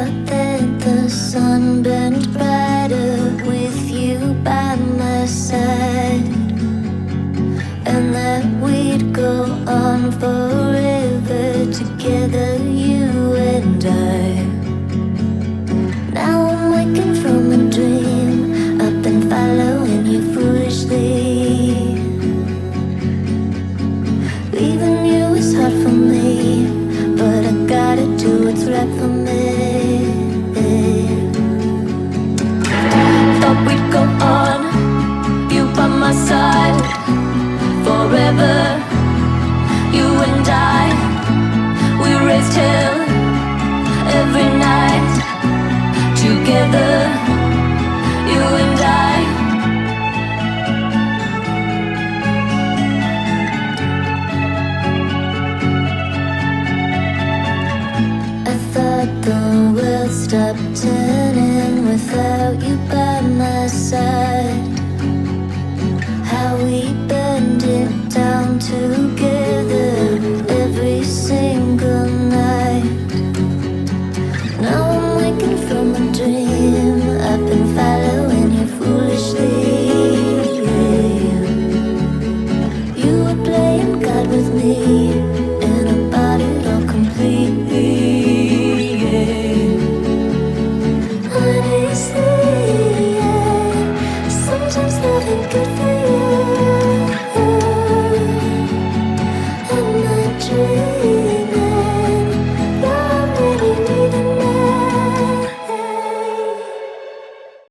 thought that the sun burned brighter with you by my side, and that we'd go on forever together, you and I. Now I'm waking from a dream, up and following you foolishly. Leaving you is hard for me, but I gotta do what's right for me. Thought we'd go on, you by my side, forever. You and I, we raised hell every night together. You and